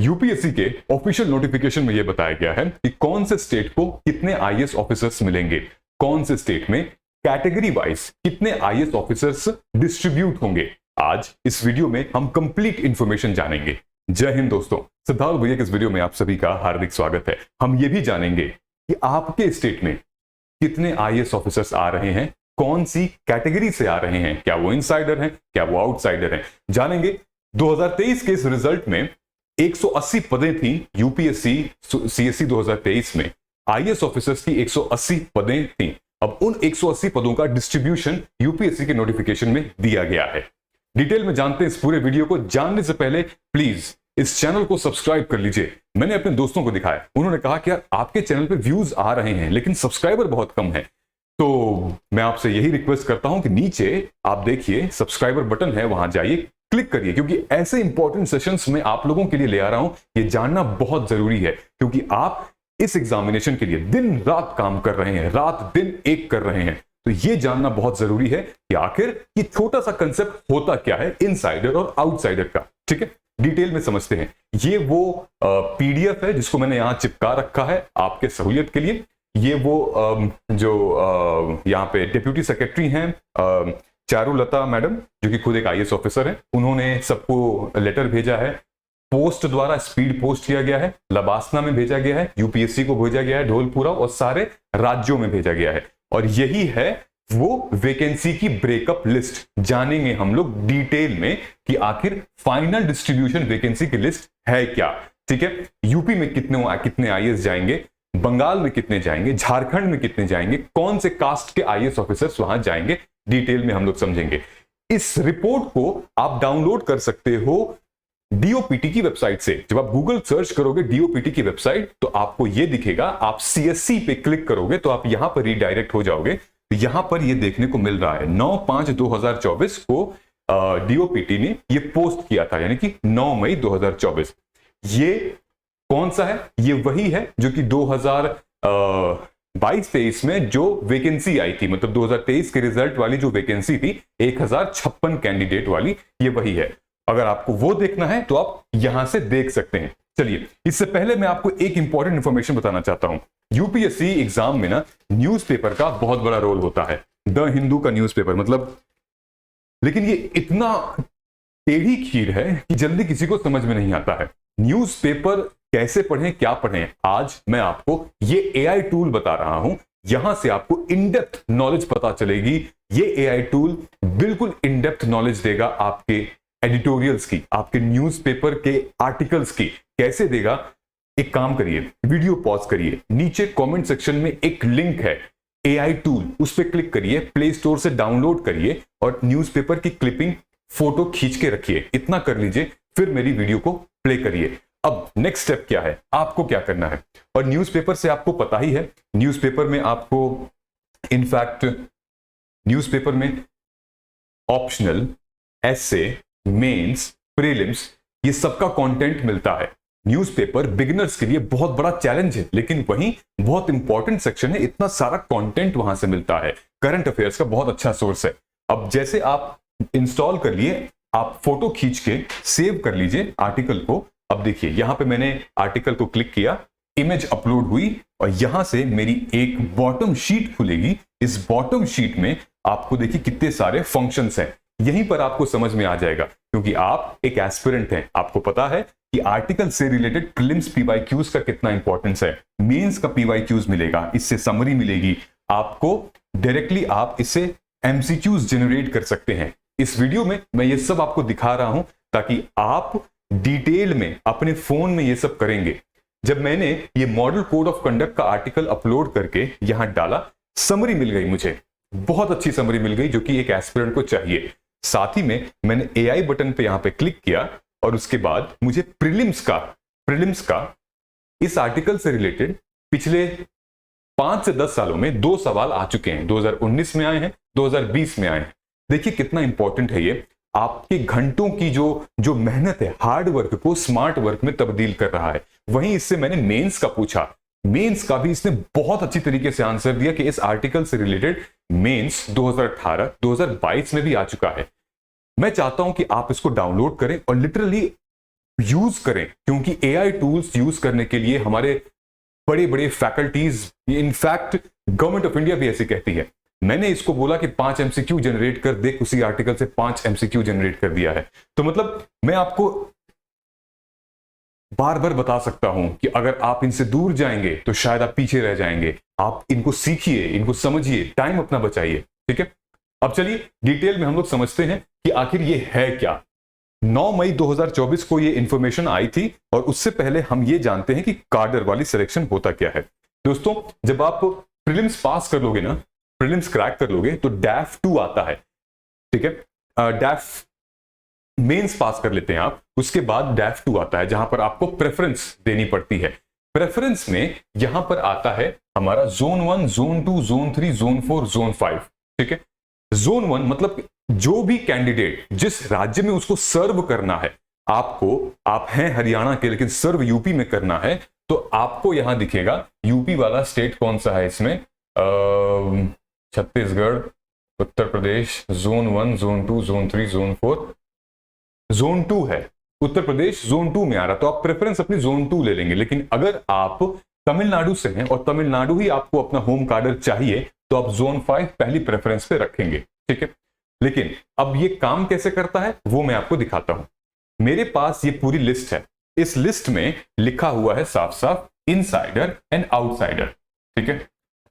UPSC के official notification में यह बताया गया है कि कौन से स्टेट को कितने आईएएस ऑफिसर्स मिलेंगे, कौन से स्टेट में कैटेगरी वाइज कितने आईएएस ऑफिसर्स डिस्ट्रीब्यूट होंगे। आज इस वीडियो में हम कंप्लीट इंफॉर्मेशन जानेंगे। जय हिंद दोस्तों, सिद्धार्थ भैया के इस वीडियो में आप सभी का हार्दिक स्वागत है। हम ये भी जानेंगे कि आपके स्टेट में कितने आईएएस ऑफिसर्स आ रहे हैं, कौन सी कैटेगरी से आ रहे हैं, क्या वो इनसाइडर हैं, क्या वो आउटसाइडर हैं, जानेंगे। 2023 के इस रिजल्ट में 180 पदें थी यूपीएससी सीएससी 2023 में। आईएएस ऑफिसर्स की 180 पदें थी। अब उन 180 पदों का डिस्ट्रीब्यूशन यूपीएससी के नोटिफिकेशन में दिया गया है। डिटेल में जानते हैं इस पूरे वीडियो को। जानने से पहले प्लीज इस चैनल को सब्सक्राइब कर लीजिए। मैंने अपने दोस्तों को दिखाया, उन्होंने कहा कि यार आपके चैनल पे व्यूज आ रहे हैं लेकिन सब्सक्राइबर बहुत कम है। तो मैं आपसे यही रिक्वेस्ट करता हूं कि नीचे आप देखिए सब्सक्राइबर बटन है, वहां जाइए, क्लिक करिए, क्योंकि ऐसे इंपॉर्टेंट सेशंस में आप लोगों के लिए ले आ रहा हूं। ये जानना बहुत जरूरी है क्योंकि आप इस एग्जामिनेशन के लिए दिन रात काम कर रहे हैं, रात दिन एक कर रहे हैं। तो ये जानना बहुत जरूरी है कि आखिर ये छोटा सा कंसेप्ट होता क्या है इनसाइडर और आउटसाइडर का। ठीक है, डिटेल में समझते हैं। ये वो पीडीएफ है जिसको मैंने यहां चिपका रखा है आपके सहूलियत के लिए। ये वो जो यहाँ पे डिप्यूटी सेक्रेटरी हैं चारुलता मैडम, जो कि खुद एक आईएएस ऑफिसर है, उन्होंने सबको लेटर भेजा है। पोस्ट द्वारा स्पीड पोस्ट किया गया है, लबासना में भेजा गया है, यूपीएससी को भेजा गया है, ढोलपुरा और सारे राज्यों में भेजा गया है। और यही है वो वैकेंसी की ब्रेकअप लिस्ट। जानेंगे हम लोग डिटेल में कि आखिर फाइनल डिस्ट्रीब्यूशन वैकेंसी की लिस्ट है क्या। ठीक है, यूपी में कितने आईएएस जाएंगे, बंगाल में कितने जाएंगे, झारखंड में कितने जाएंगे, कौन से कास्ट के आईएएस ऑफिसर्स वहां जाएंगे, डिटेल में हम लोग समझेंगे। इस रिपोर्ट को आप डाउनलोड कर सकते हो डीओपीटी की वेबसाइट से। जब आप गूगल सर्च करोगे डीओपीटी की वेबसाइट तो आपको यह दिखेगा। आप सीएससी पे क्लिक करोगे तो आप यहां पर रीडायरेक्ट हो जाओगे। तो यहां पर यह देखने को मिल रहा है 9/5/2024 को डीओपीटी ने यह पोस्ट किया था, यानी कि 9 मई 2024। ये कौन सा है? ये वही है जो कि 2022-23 में जो वैकेंसी आई थी, मतलब 2023 के रिजल्ट वाली जो वैकेंसी थी 1056 कैंडिडेट वाली, ये वही है। अगर आपको वो देखना है तो आप यहां से देख सकते हैं। चलिए, इससे पहले मैं आपको एक इंपॉर्टेंट इंफॉर्मेशन बताना चाहता हूं। यूपीएससी एग्जाम में ना न्यूज़पेपर का बहुत बड़ा रोल होता है। द हिंदू का न्यूज़पेपर, मतलब, लेकिन ये इतना टेढ़ी खीर है कि जल्दी किसी को समझ में नहीं आता है। न्यूज़पेपर कैसे पढ़ें, क्या पढ़ें, आज मैं आपको ये एआई टूल बता रहा हूं। यहां से आपको इनडेप्थ नॉलेज पता चलेगी। ये एआई टूल बिल्कुल इनडेप्थ नॉलेज देगा आपके एडिटोरियल्स की, आपके न्यूज़पेपर के आर्टिकल्स की। कैसे देगा? एक काम करिए, वीडियो पॉज करिए, नीचे कमेंट सेक्शन में एक लिंक है एआई टूल, उस पर क्लिक करिए, प्ले स्टोर से डाउनलोड करिए और न्यूज़पेपर की क्लिपिंग फोटो खींच के रखिए। इतना कर लीजिए, फिर मेरी वीडियो को प्ले करिए। अब नेक्स्ट स्टेप क्या है, आपको क्या करना है? और न्यूज़पेपर से आपको पता ही है, न्यूज़पेपर में आपको इनफैक्ट न्यूज़पेपर में ऑप्शनल, एसे, मेंस, प्रीलिम्स, ये सबका कंटेंट मिलता है। न्यूज़पेपर बिगिनर्स के लिए बहुत बड़ा चैलेंज है, लेकिन वहीं बहुत इंपॉर्टेंट सेक्शन है। इतना सारा कंटेंट वहां से मिलता है। करंट अफेयर्स का बहुत अच्छा सोर्स है। अब जैसे आप इंस्टॉल कर लिए, आप फोटो खींच के सेव कर लीजिए आर्टिकल को। अब देखिए, यहां पे मैंने आर्टिकल को क्लिक किया, इमेज अपलोड हुई और यहां से मेरी एक बॉटम शीट खुलेगी। इस बॉटम शीट में आपको देखिए कितने सारे फंक्शंस हैं। यहीं पर आपको समझ में आ जाएगा, क्योंकि आप एक एस्पिरेंट हैं। आपको पता है कि आर्टिकल से रिलेटेड प्रीलिम्स पीवाईक्यूज का कितना इंपॉर्टेंस है। मेंस का पीवाईक्यूज मिलेगा, इससे समरी मिलेगी आपको। डायरेक्टली आप इससे एमसीक्यूज जनरेट कर सकते हैं। इस वीडियो में मैं ये सब आपको दिखा रहा हूं ताकि आप डिटेल में अपने फोन में ये सब करेंगे। जब मैंने ये मॉडल कोड ऑफ कंडक्ट का आर्टिकल अपलोड करके यहां डाला, समरी मिल गई मुझे, बहुत अच्छी समरी मिल गई जो कि एक एस्पिरेंट को चाहिए। साथ ही में मैंने एआई बटन पे यहां पे क्लिक किया और उसके बाद मुझे प्रीलिम्स का इस आर्टिकल से रिलेटेड पिछले 5 से 10 सालों में 2 सवाल आ चुके हैं। 2019 में आए हैं, 2020 में आए हैं। देखिए कितना इंपॉर्टेंट है ये। आपके घंटों की जो मेहनत है, हार्ड वर्क को स्मार्ट वर्क में तब्दील कर रहा है। वहीं इससे मैंने मेंस का पूछा, मेंस का भी इसने बहुत अच्छी तरीके से आंसर दिया कि इस आर्टिकल से रिलेटेड मेंस 2018 2022 में भी आ चुका है। मैं चाहता हूं कि आप इसको डाउनलोड करें और लिटरली यूज करें, क्योंकि एआई टूल्स यूज करने के लिए हमारे बड़े बड़े faculties, in fact government of India भी ऐसी कहती है। मैंने इसको बोला कि 5 एमसीक्यू जनरेट कर दे, उसी आर्टिकल से 5 एमसीक्यू जनरेट कर दिया है। तो मतलब मैं आपको बार बार बता सकता हूं कि अगर आप इनसे दूर जाएंगे तो शायद आप पीछे रह जाएंगे। आप इनको सीखिए, इनको समझिए, टाइम अपना बचाइए, ठीक है। अब चलिए डिटेल में हम लोग समझते हैं कि आखिर ये है क्या। 9 मई 2024 को ये इंफॉर्मेशन आई थी, और उससे पहले हम ये जानते हैं कि कार्डर वाली सिलेक्शन होता क्या है। दोस्तों, जब आप प्रीलिम्स पास कर लोगे ना, प्रीलिम्स क्रैक कर लोगे, तो डैफ 2 आता है, ठीक है। डैफ मेंस पास कर लेते हैं आप, उसके बाद डैफ 2 आता है, जहां पर आपको प्रेफरेंस देनी पड़ती है। प्रेफरेंस में यहां पर आता है हमारा zone 1, zone 2, zone 3, zone 4, zone 5, ठीक है। जोन 1 मतलब जो भी कैंडिडेट जिस राज्य में उसको सर्व करना है, आप हैं हरियाणा के लेकिन सर्व यूपी में करना है, तो आपको यहां दिखेगा यूपी वाला स्टेट कौन सा है इसमें, Chhattisgarh, Uttar Pradesh, zone 1, zone 2, zone 3, zone 4, zone 2 है उत्तर प्रदेश, जोन 2 में आ रहा, तो आप प्रेफरेंस अपनी जोन 2 ले लेंगे। लेकिन अगर आप तमिलनाडु से हैं और तमिलनाडु ही आपको अपना होम कार्डर चाहिए, तो आप जोन 5 पहली प्रेफरेंस पे रखेंगे, ठीक है। लेकिन अब ये काम कैसे करता है वो मैं आपको दिखाता हूं। मेरे पास ये पूरी लिस्ट है, इस लिस्ट में लिखा हुआ है साफ साफ इनसाइडर एंड आउटसाइडर, ठीक है।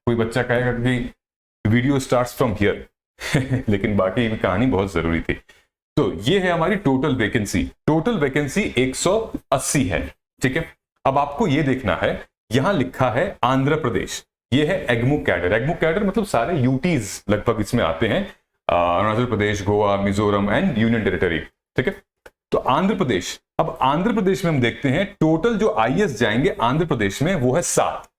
कोई बच्चा कहेगा कि वीडियो स्टार्ट्स फ्रॉम हियर लेकिन बाकी कहानी बहुत जरूरी थी। तो ये है हमारी टोटल वैकेंसी। टोटल वैकेंसी 180 है, ठीक है। अब आपको ये देखना है, यहां लिखा है आंध्र प्रदेश, ये है एग्मू कैडर। एग्मू कैडर मतलब सारे यूटीज लगभग इसमें आते हैं, Arunachal Pradesh, Goa, Mizoram and union territory, ठीक है। तो आंध्र प्रदेश, अब आंध्र प्रदेश में हम देखते हैं टोटल जो आईएएस जाएंगे आंध्र प्रदेश में वो है 7।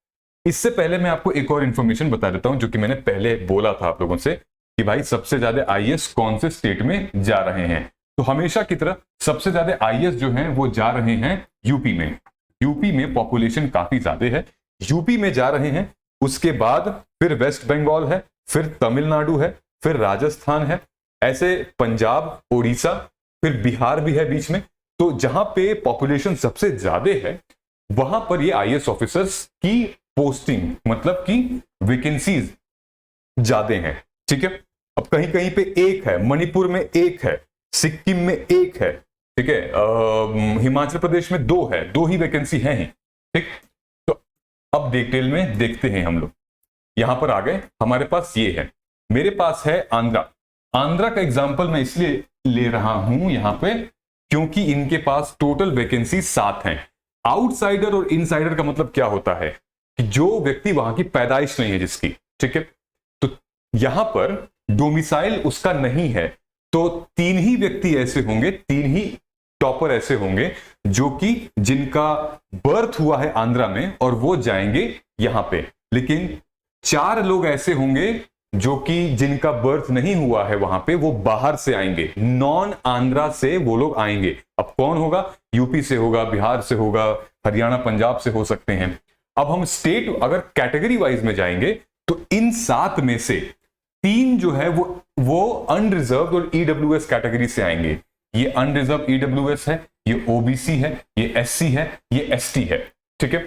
इससे पहले मैं आपको एक और इंफॉर्मेशन बता देता हूं, जो कि मैंने पहले बोला था आप लोगों से कि भाई सबसे ज्यादा आईएएस कौन से स्टेट में जा रहे हैं। तो हमेशा की तरह सबसे ज्यादा आईएएस जो हैं वो जा रहे हैं यूपी में। यूपी में पॉपुलेशन काफी ज्यादा है, यूपी में जा रहे हैं। उसके बाद फिर वेस्ट बंगाल है, फिर तमिलनाडु है, फिर राजस्थान है, ऐसे पंजाब, उड़ीसा, फिर बिहार भी है बीच में। तो जहां पे पॉपुलेशन सबसे ज्यादा है वहां पर ये आईएएस ऑफिसर्स की पोस्टिंग मतलब कि वैकेंसीज ज्यादा हैं, ठीक है। अब कहीं कहीं पे एक है, मणिपुर में एक है, सिक्किम में एक है, ठीक है, हिमाचल प्रदेश में 2 है, 2 ही वैकेंसी है ही, ठीक। तो अब डिटेल में देखते हैं हम लोग। यहां पर आ गए, हमारे पास ये है, मेरे पास है आंध्रा। आंध्रा का एग्जांपल मैं इसलिए ले रहा हूं यहां पे क्योंकि इनके पास टोटल वैकेंसी 7 हैं। आउटसाइडर और इनसाइडर का मतलब क्या होता है कि जो व्यक्ति वहां की पैदाइश नहीं है जिसकी, ठीक है, तो यहां पर डोमिसाइल उसका नहीं है, तो 3 ही व्यक्ति ऐसे होंगे, 3 ही टॉपर ऐसे होंगे जो कि जिनका बर्थ हुआ है आंध्रा में और वो जाएंगे यहां पे। लेकिन 4 लोग ऐसे होंगे जो कि जिनका बर्थ नहीं हुआ है वहां पे, वो बाहर से आएंगे, नॉन आंध्रा से वो लोग आएंगे। अब कौन होगा? यूपी से होगा, बिहार से होगा, हरियाणा पंजाब से हो सकते हैं। अब हम स्टेट अगर कैटेगरी वाइज में जाएंगे तो इन 7 में से 3 जो है वो अनरिजर्व्ड और ईडब्ल्यूएस कैटेगरी से आएंगे। ये अनरिजर्व ईडब्ल्यूएस है, ये ओबीसी है, ये एससी है, ये एसटी है, ठीक है।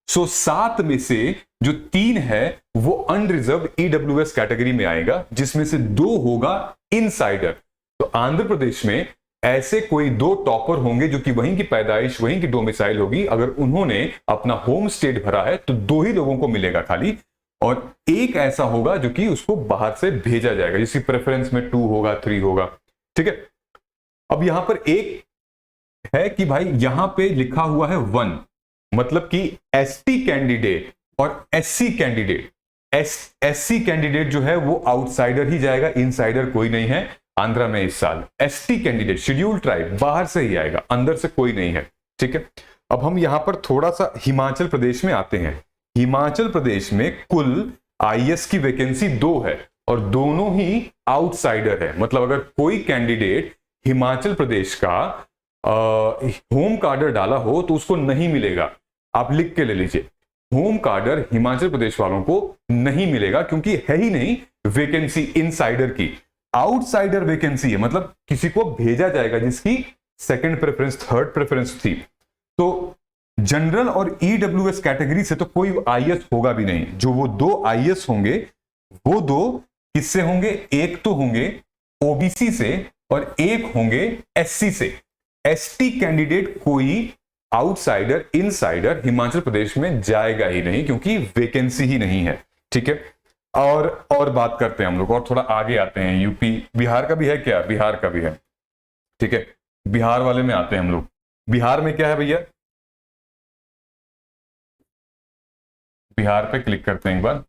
सो 7 में से जो 3 है वो अनरिजर्व ईडब्ल्यूएस कैटेगरी में आएगा, जिसमें से 2 होगा इनसाइडर। तो आंध्र प्रदेश में ऐसे कोई 2 टॉपर होंगे जो कि वहीं की पैदाइश, वहीं की डोमिसाइल होगी। अगर उन्होंने अपना होम स्टेट भरा है तो 2 ही लोगों को मिलेगा खाली, और एक ऐसा होगा जो कि उसको बाहर से भेजा जाएगा, जिसकी प्रेफरेंस में 2 होगा, 3 होगा, ठीक है। अब यहां पर एक है कि भाई यहां पे लिखा हुआ है 1, मतलब कि एसटी कैंडिडेट और एससी कैंडिडेट। एससी कैंडिडेट जो है वो आउटसाइडर ही जाएगा, इनसाइडर कोई नहीं है आंध्रा में इस साल। एसटी कैंडिडेट शेड्यूल्ड ट्राइब बाहर से ही आएगा, अंदर से कोई नहीं है, ठीक है। अब हम यहां पर थोड़ा सा हिमाचल प्रदेश में आते हैं। हिमाचल प्रदेश में कुल आईएएस की वैकेंसी 2 है और दोनों ही आउटसाइडर है। मतलब अगर कोई कैंडिडेट हिमाचल प्रदेश का होम कार्डर डाला हो तो उसको नहीं मिलेगा। आप लिख के ले लीजिए, होम कार्डर हिमाचल प्रदेश वालों को नहीं मिलेगा क्योंकि है ही नहीं वैकेंसी इनसाइडर की। आउटसाइडर वैकेंसी है, मतलब किसी को भेजा जाएगा जिसकी सेकंड प्रेफरेंस, थर्ड प्रेफरेंस थी। तो जनरल और ईडब्ल्यूएस कैटेगरी से तो कोई आईएएस होगा भी नहीं। जो वो 2 आईएएस होंगे वो 2 किससे होंगे? एक तो होंगे ओबीसी से और एक होंगे एससी से। एसटी कैंडिडेट कोई आउटसाइडर, इनसाइडर हिमाचल प्रदेश में जाएगा ही नहीं, क्योंकि वैकेंसी ही नहीं है। ठीक है, और बात करते हैं हम लोग, और थोड़ा आगे आते हैं। यूपी, बिहार का भी है क्या? बिहार का भी है। ठीक है, बिहार वाले में आते हैं हम लोग। बिहार में क्या है भैया? बिहार पे क्लिक करते हैं एक बार।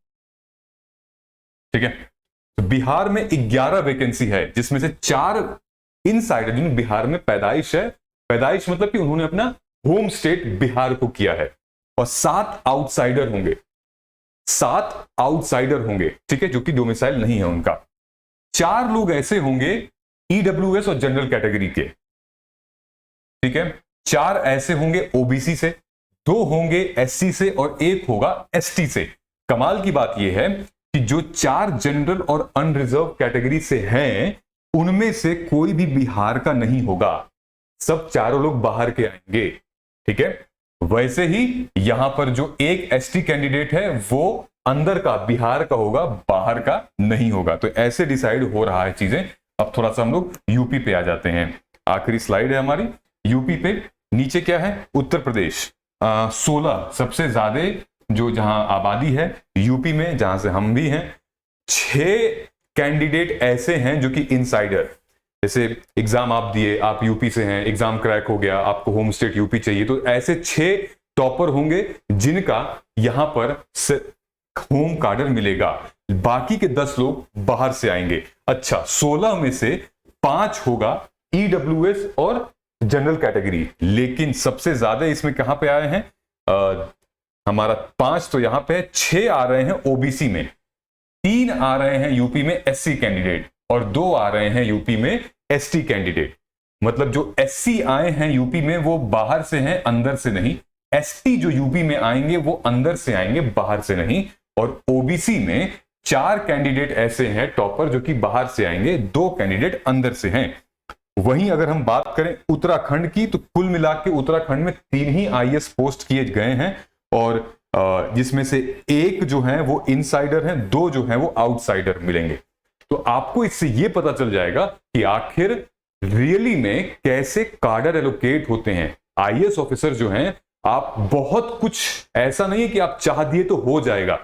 ठीक है, तो बिहार में 11 वैकेंसी है, जिसमें से 4 इनसाइडर, जिन बिहार में पैदाइश है, पैदाइश मतलब कि उन्होंने अपना होम स्टेट बिहार को किया है, और 7 आउटसाइडर होंगे, 7 आउटसाइडर होंगे। ठीक है, जो कि डोमिसाइल नहीं है उनका। 4 लोग ऐसे होंगे ईडब्ल्यूएस और जनरल कैटेगरी के। ठीक है, 4 ऐसे होंगे ओबीसी से, 2 होंगे एससी से और 1 होगा एसटी से। कमाल की बात यह है कि जो 4 जनरल और अनरिजर्व कैटेगरी से हैं, उनमें से कोई भी बिहार का नहीं होगा, सब चारों लोग बाहर के आएंगे। ठीक है, वैसे ही यहां पर जो एक एसटी कैंडिडेट है वो अंदर का, बिहार का होगा, बाहर का नहीं होगा। तो ऐसे डिसाइड हो रहा है चीजें। अब थोड़ा सा हम लोग यूपी पे आ जाते हैं। आखिरी स्लाइड है हमारी यूपी पे। नीचे क्या है? उत्तर प्रदेश। 16 सबसे ज्यादा जो जहां आबादी है यूपी में, जहां से हम भी हैं। 6 कैंडिडेट ऐसे हैं जो कि इनसाइडर, जैसे एग्जाम आप दिए, आप यूपी से हैं, एग्जाम क्रैक हो गया, आपको होम स्टेट यूपी चाहिए, तो ऐसे 6 टॉपर होंगे जिनका यहां पर होम कार्डर मिलेगा। बाकी के 10 लोग बाहर से आएंगे। अच्छा, 16 में से 5 होगा ईडब्ल्यूएस और जनरल कैटेगरी, लेकिन सबसे ज्यादा इसमें कहां पे आए हैं? हमारा 5 तो यहां पे 6 आ रहे हैं ओबीसी में, 3 आ रहे हैं यूपी में एससी कैंडिडेट, और 2 आ रहे हैं यूपी में एसटी कैंडिडेट। मतलब जो एससी आए हैं यूपी में वो बाहर से हैं, अंदर से नहीं। एसटी जो यूपी में आएंगे वो अंदर से आएंगे, बाहर से नहीं। और ओबीसी में 4 कैंडिडेट ऐसे हैं टॉपर जो कि बाहर से आएंगे, 2 कैंडिडेट अंदर से हैं। वहीं अगर हम बात करें उत्तराखंड की, तो कुल मिला के उत्तराखंड में 3 ही आईएएस पोस्ट किए गए हैं, और जिसमें से 1 जो है वो इनसाइडर है, 2 जो है वो आउटसाइडर मिलेंगे। तो आपको इससे ये पता चल जाएगा कि आखिर रियली में कैसे कार्डर एलोकेट होते हैं। आईएएस ऑफिसर जो हैं, आप बहुत कुछ ऐसा नहीं है कि आप चाह दिए तो हो जाएगा।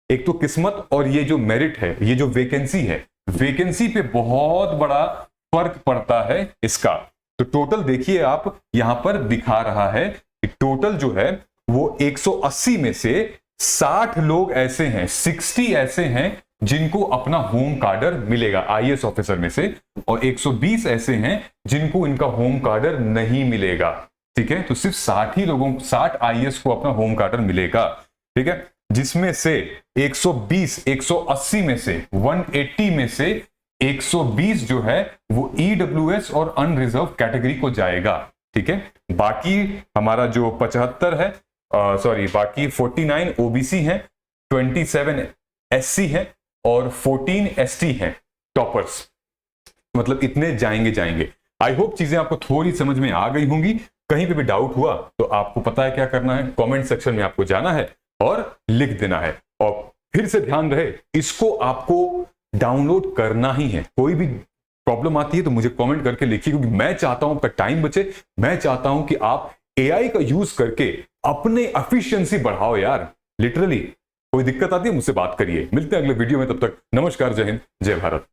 एक तो किस्मत, और ये जो मेरिट है, ये जो वैकेंसी है, वैकेंसी पे बहुत बड़ा फर्क पड़ता है इसका। तो टोटल देखिए, आप यहां पर दिखा रहा है कि टोटल जो है वो 180 में से 60 लोग ऐसे हैं, 60 ऐसे हैं जिनको अपना होम कार्डर मिलेगा आईएएस ऑफिसर में से, और 120 ऐसे हैं जिनको इनका होम कार्डर नहीं मिलेगा। ठीक है, तो सिर्फ 60 ही लोगों, 60 आईएएस को अपना होम कार्डर मिलेगा। ठीक है, जिसमें से 120, 180 में से 180 में से 120 जो है वो ईडब्ल्यूएस और अनरिजर्व कैटेगरी को जाएगा। ठीक है, बाकी हमारा जो 75 है, बाकी 49 ओबीसी हैं, 27 एससी है और 14 एसटी हैं टॉपर्स। मतलब इतने जाएंगे। आई होप चीजें आपको थोड़ी समझ में आ गई होंगी। कहीं पे भी डाउट हुआ तो आपको पता है क्या करना है, कमेंट सेक्शन में आपको जाना है और लिख देना है। और फिर से ध्यान रहे, इसको आपको डाउनलोड करना ही है। कोई भी प्रॉब्लम आती है तो मुझे कमेंट करके लिखिए, क्योंकि मैं चाहता हूं आपका टाइम बचे। मैं चाहता हूं कि आप एआई का यूज करके अपने एफिशिएंसी बढ़ाओ यार। लिटरली कोई दिक्कत आती है मुझसे बात करिए। मिलते हैं अगले वीडियो में, तब तक नमस्कार, जय हिंद, जय भारत।